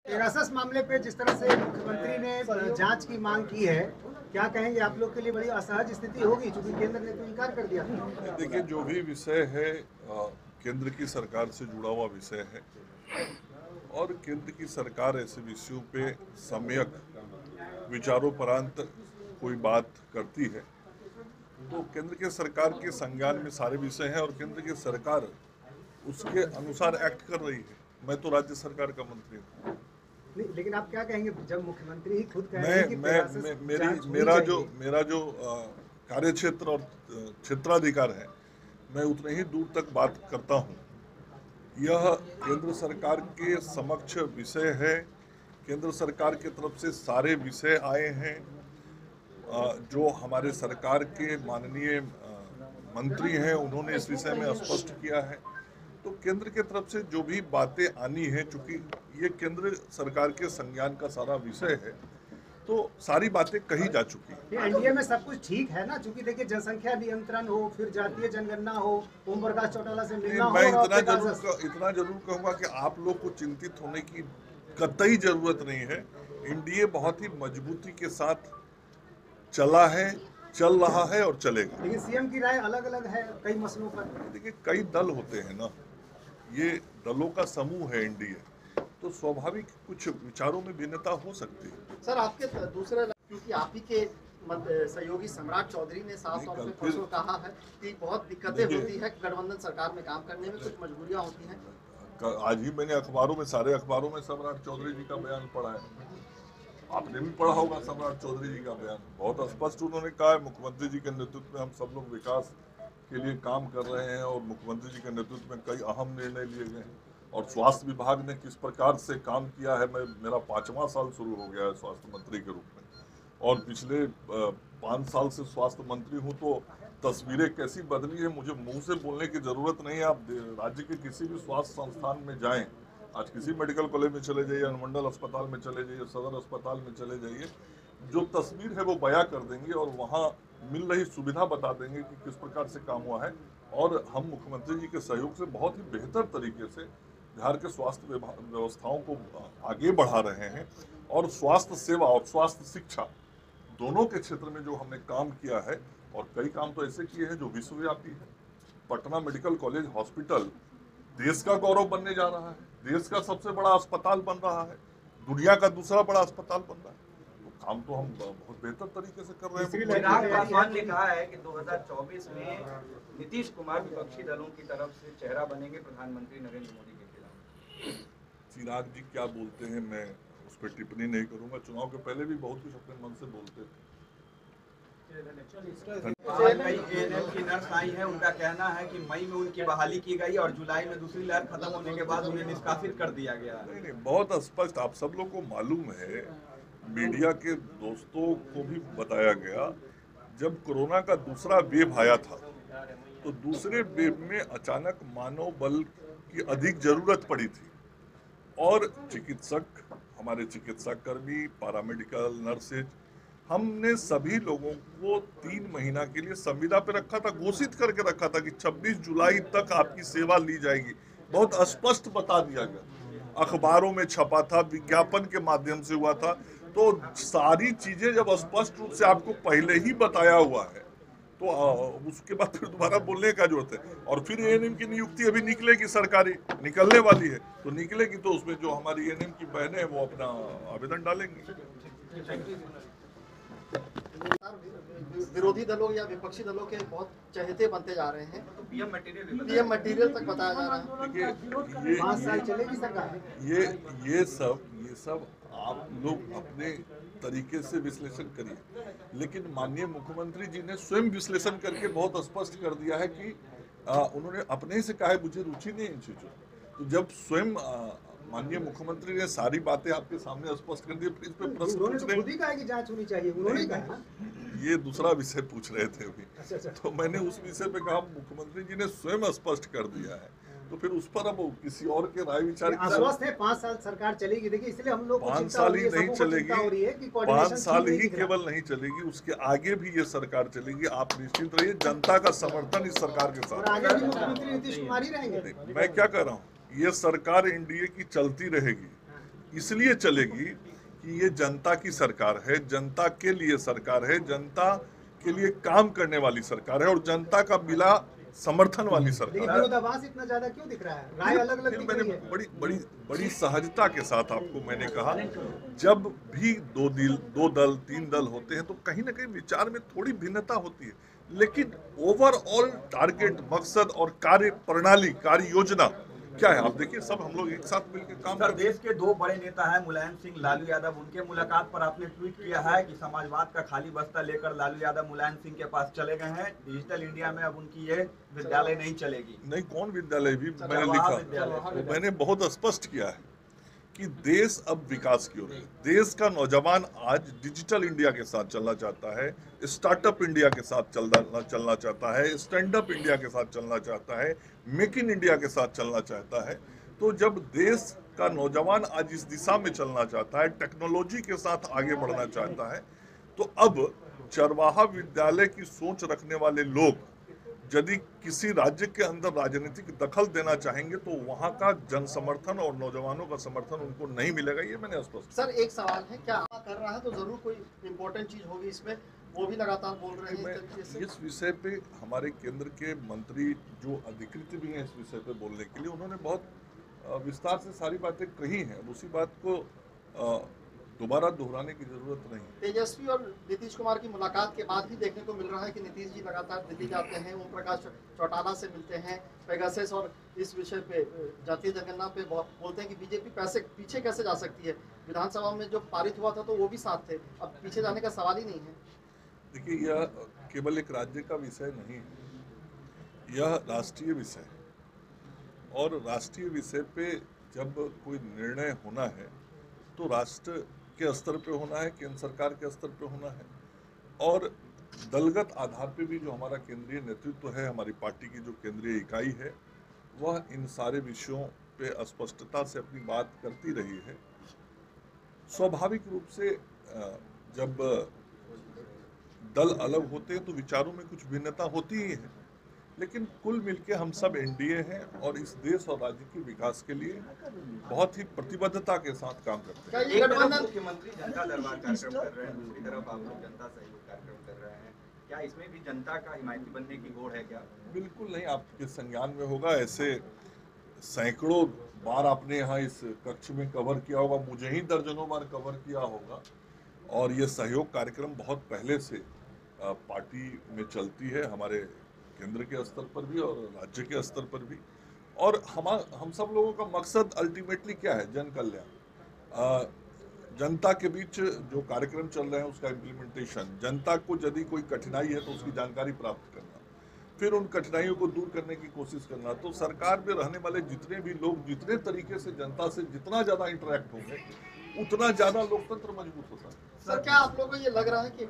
Pegasus मामले पे जिस तरह से मुख्यमंत्री ने जांच की मांग की है, क्या कहेंगे? आप लोग के लिए बड़ी असहज स्थिति होगी क्योंकि केंद्र ने तो इनकार कर दिया। देखिए, जो भी विषय है केंद्र की सरकार से जुड़ा हुआ विषय है और केंद्र की सरकार ऐसे विषयों पे सम्यक विचारोपरांत कोई बात करती है तो केंद्र के सरकार के संज्ञान में सारे विषय हैं और केंद्र की सरकार उसके अनुसार एक्ट कर रही है। मैं तो राज्य सरकार का मंत्री हूँ। नहीं, लेकिन आप क्या कहेंगे जब मुख्यमंत्री ही खुद कह रहे मैं हैं कि मैं मेरा जो कार्य क्षेत्र और क्षेत्राधिकार है, मैं उतने ही दूर तक बात करता हूँ। यह केंद्र सरकार के समक्ष विषय है। केंद्र सरकार की तरफ से सारे विषय आए हैं। जो हमारे सरकार के माननीय मंत्री हैं उन्होंने इस विषय में स्पष्ट किया है। तो केंद्र के तरफ से जो भी बातें आनी है, चूंकि ये केंद्र सरकार के संज्ञान का सारा विषय है, तो सारी बातें कही जा चुकी है। एनडीए में सब कुछ ठीक है ना, क्योंकि देखिए जनसंख्या नियंत्रण हो, फिर जातीय जनगणना हो, ओम प्रकाश चौटाला से मिलना हो। मैं इतना जरूर कहूंगा कि आप लोग को चिंतित होने की कतई जरूरत नहीं है। एनडीए बहुत ही मजबूती के साथ चला है, चल रहा है और चलेगा। लेकिन सीएम की राय अलग अलग है कई मसलों पर। देखिए, कई दल होते हैं ना, ये दलों का समूह है एनडीए, तो स्वाभाविक कुछ विचारों में भिन्नता हो सकती है। सर, आपके दूसरे, क्योंकि आप ही के सहयोगी सम्राट चौधरी ने साफ तौर पे परसों कहा है कि बहुत दिक्कतें होती है गठबंधन सरकार में काम करने में, कुछ मजबूरियां होती हैं। आज ही मैंने अखबारों में, सारे अखबारों में सम्राट चौधरी जी का बयान पढ़ा है। आपने भी पढ़ा होगा सम्राट चौधरी जी का बयान। बहुत स्पष्ट उन्होंने कहा है, मुख्यमंत्री जी के नेतृत्व में हम सब लोग विकास के लिए काम कर रहे हैं और मुख्यमंत्री जी के नेतृत्व में कई अहम निर्णय लिए गए हैं। और स्वास्थ्य विभाग ने किस प्रकार से काम किया है, मेरा 5वां साल शुरू हो गया है स्वास्थ्य मंत्री के रूप में, और पिछले 5 साल से स्वास्थ्य मंत्री हूँ, तो तस्वीरें कैसी बदली है मुझे मुंह से बोलने की जरूरत नहीं है। आप राज्य के किसी भी स्वास्थ्य संस्थान में जाएं, आज किसी मेडिकल कॉलेज में चले जाइए, अनुमंडल अस्पताल में चले जाइए, सदर अस्पताल में चले जाइए, जो तस्वीर है वो बयां कर देंगे और वहाँ मिल रही सुविधा बता देंगे कि किस प्रकार से काम हुआ है। और हम मुख्यमंत्री जी के सहयोग से बहुत ही बेहतर तरीके से बिहार के स्वास्थ्य व्यवस्थाओं को आगे बढ़ा रहे हैं। और स्वास्थ्य सेवा और स्वास्थ्य शिक्षा दोनों के क्षेत्र में जो हमने काम किया है, और कई काम तो ऐसे किए हैं जो विश्वव्यापी है। पटना मेडिकल कॉलेज हॉस्पिटल देश का गौरव बनने जा रहा है, देश का सबसे बड़ा अस्पताल बन रहा है, दुनिया का दूसरा बड़ा अस्पताल बन रहा है। तो काम तो हम बहुत बेहतर तरीके से कर रहे हैं। चिराग पासवान ने कहा है कि 2024 में नीतीश कुमार विपक्षी दलों की तरफ से चेहरा बनेंगे प्रधानमंत्री नरेंद्र मोदी के खिलाफ। चिराग जी क्या बोलते हैं मैं उस पर टिप्पणी नहीं करूंगा। चुनाव के पहले भी बहुत कुछ अपने मन से बोलते थे। एएनएम की नर्स आई है, उनका कहना है कि मई में उनकी बहाली की गई और जुलाई में दूसरी लहर खत्म होने के बाद उन्हें निष्कासित कर दिया गया। नहीं, बहुत स्पष्ट, आप सब लोग को मालूम है, मीडिया के दोस्तों को भी बताया गया, जब कोरोना का दूसरा वेव आया था तो दूसरे वेव में अचानक मानव बल की अधिक जरूरत पड़ी थी और चिकित्सक, हमारे चिकित्सा कर्मी, पैरामेडिकल, नर्सेज, हमने सभी लोगों को 3 महीना के लिए संविदा पे रखा था, घोषित करके रखा था कि 26 जुलाई तक आपकी सेवा ली जाएगी। बहुत स्पष्ट बता दिया गया, अखबारों में छपा था, विज्ञापन के माध्यम से हुआ था। तो सारी चीजें जब स्पष्ट रूप से आपको पहले ही बताया हुआ है तो उसके बाद फिर दोबारा बोलने का जरूरत है। और फिर एएनएम की नियुक्ति अभी निकलेगी, सरकारी निकलने वाली है, तो निकलेगी तो उसमें जो हमारी एएनएम की बहनें हैं वो अपना आवेदन डालेंगी। विरोधी दलों या विपक्षी दलों के बहुत चहेते बनते जा रहे हैं, तो पीएम मटेरियल तक बताया जा रहा है। देखिए, 5 साल चलेगी सरकार। ये सब आप लोग अपने तरीके से विश्लेषण करिए, लेकिन माननीय मुख्यमंत्री जी ने स्वयं विश्लेषण करके बहुत स्पष्ट कर दिया है कि उन्होंने अपने ही से कहा है मुझे रुचि नहीं इन चीजों। तो जब स्वयं माननीय मुख्यमंत्री ने सारी बातें आपके सामने स्पष्ट कर दी, इस पे प्रश्न पूछ रहे खुद ही कहा कि जांच होनी चाहिए, उन्होंने कहा। ये दूसरा विषय पूछ रहे थे अभी। तो मैंने उस विषय पे कहा, मुख्यमंत्री जी ने स्वयं स्पष्ट कर दिया है, तो फिर उस पर अब किसी और के राय विचार आश्वस्त है 5 साल सरकार चलेगी। देखिए, इसलिए हम लोग 5 साल ही नहीं चलेगी, 5 साल ही केवल नहीं चलेगी, उसके आगे भी ये सरकार चलेगी। आप निश्चित रहिए, जनता का समर्थन इस सरकार के साथ। आगे भी मुख्यमंत्री नीतीश कुमार ही रहेंगे। मैं क्या कह रहा हूँ, ये सरकार एनडीए की चलती रहेगी। इसलिए चलेगी कि ये जनता की सरकार है, जनता के लिए सरकार है, जनता के लिए काम करने वाली सरकार है और जनता का बिला समर्थन वाली लेकिन सरकार है। विरोधाभास इतना ज्यादा क्यों दिख रहा है? राय अलग अलग फिर दिख मैंने रही है। बड़ी सहजता के साथ आपको मैंने कहा, जब भी दो दल तीन दल होते हैं तो कहीं ना कहीं विचार में थोड़ी भिन्नता होती है, लेकिन ओवरऑल टारगेट, मकसद और कार्य प्रणाली, कार्य योजना क्या है, आप देखिए सब हम लोग एक साथ मिलकर काम सर, करते हैं। देश के दो बड़े नेता हैं मुलायम सिंह, लालू यादव, उनके मुलाकात पर आपने ट्वीट किया है कि समाजवाद का खाली बस्ता लेकर लालू यादव मुलायम सिंह के पास चले गए हैं। डिजिटल इंडिया में अब उनकी ये विद्यालय नहीं चलेगी। नहीं, कौन विद्यालय भी मैंने जवाहर विद्यालय। लिखा, वो मैंने बहुत स्पष्ट किया है कि देश अब विकास की ओर है। देश का नौजवान आज डिजिटल इंडिया के साथ चलना चाहता है, स्टार्टअप इंडिया के साथ चलना चाहता है, स्टैंड अप इंडिया के साथ चलना चाहता है, मेक इन इंडिया के साथ चलना चाहता है। तो जब देश का नौजवान आज इस दिशा में चलना चाहता है, टेक्नोलॉजी के साथ आगे बढ़ना चाहता है, तो अब चरवाहा विद्यालय की सोच रखने वाले लोग यदि किसी राज्य के अंदर राजनीतिक दखल देना चाहेंगे तो वहां का जन समर्थन और नौजवानों का समर्थन उनको नहीं मिलेगा, ये मैंने स्पष्ट। सर एक सवाल है, क्या आप कर रहा है तो जरूर कोई इम्पोर्टेंट चीज होगी इसमें, वो भी लगातार बोल रहे हैं इस तरीके से। इस विषय पे हमारे केंद्र के मंत्री जो अधिकृत भी हैं इस विषय पे बोलने के लिए, उन्होंने बहुत विस्तार से सारी बातें कही हैं। उसी बात को दोबारा दोहराने की जरूरत नहीं। तेजस्वी और नीतीश कुमार की मुलाकात के बाद भी देखने को मिल रहा है कि नीतीश जी लगातार दिल्ली जाते हैं, ओम प्रकाश चौटाला से मिलते हैं, पेगासस और इस विषय पे जातीय जनगणना पे बोलते हैं कि बीजेपी पैसे पीछे कैसे जा सकती है। विधानसभा में जो पारित हुआ था तो वो भी साथ थे, अब पीछे जाने का सवाल ही नहीं है। देखिए, यह केवल एक राज्य का विषय नहीं है, यह राष्ट्रीय विषय है और राष्ट्रीय विषय पे जब कोई निर्णय होना है तो राष्ट्र के स्तर पे होना है, केंद्र सरकार के स्तर पे होना है और दलगत आधार पे भी जो हमारा केंद्रीय नेतृत्व है, हमारी पार्टी की जो केंद्रीय इकाई है, वह इन सारे विषयों पे स्पष्टता से अपनी बात करती रही है। स्वाभाविक रूप से जब दल अलग होते हैं तो विचारों में कुछ भिन्नता होती ही है, लेकिन कुल मिलके हम सब एनडीए हैं और इस देश और राज्य के विकास के लिए बहुत ही प्रतिबद्धता के साथ काम करते हैं। एक तरफ मुख्यमंत्री जनता दरबार कार्यक्रम कर रहे हैं, दूसरी तरफ आप लोग जनता सहयोग कार्यक्रम कर रहे हैं, क्या इसमें भी जनता का हिमायती बनने की होड़ है क्या? बिल्कुल नहीं, आपके संज्ञान में होगा, ऐसे सैकड़ों बार आपने यहाँ इस कक्ष में कवर किया होगा, मुझे ही दर्जनों बार कवर किया होगा और ये सहयोग कार्यक्रम बहुत पहले से पार्टी में चलती है, हमारे केंद्र के स्तर पर भी और राज्य के स्तर पर भी। और हम सब लोगों का मकसद अल्टीमेटली क्या है? जन कल्याण। जनता के बीच जो कार्यक्रम चल रहे हैं उसका इम्प्लीमेंटेशन, जनता को यदि कोई कठिनाई है तो उसकी जानकारी प्राप्त करना, फिर उन कठिनाइयों को दूर करने की कोशिश करना। तो सरकार में रहने वाले जितने भी लोग जितने तरीके से जनता से जितना ज़्यादा इंटरेक्ट होंगे उतना ज़्यादा लोकतंत्र मजबूत होता है। सर क्या आप लोगों को ये लग रहा है कि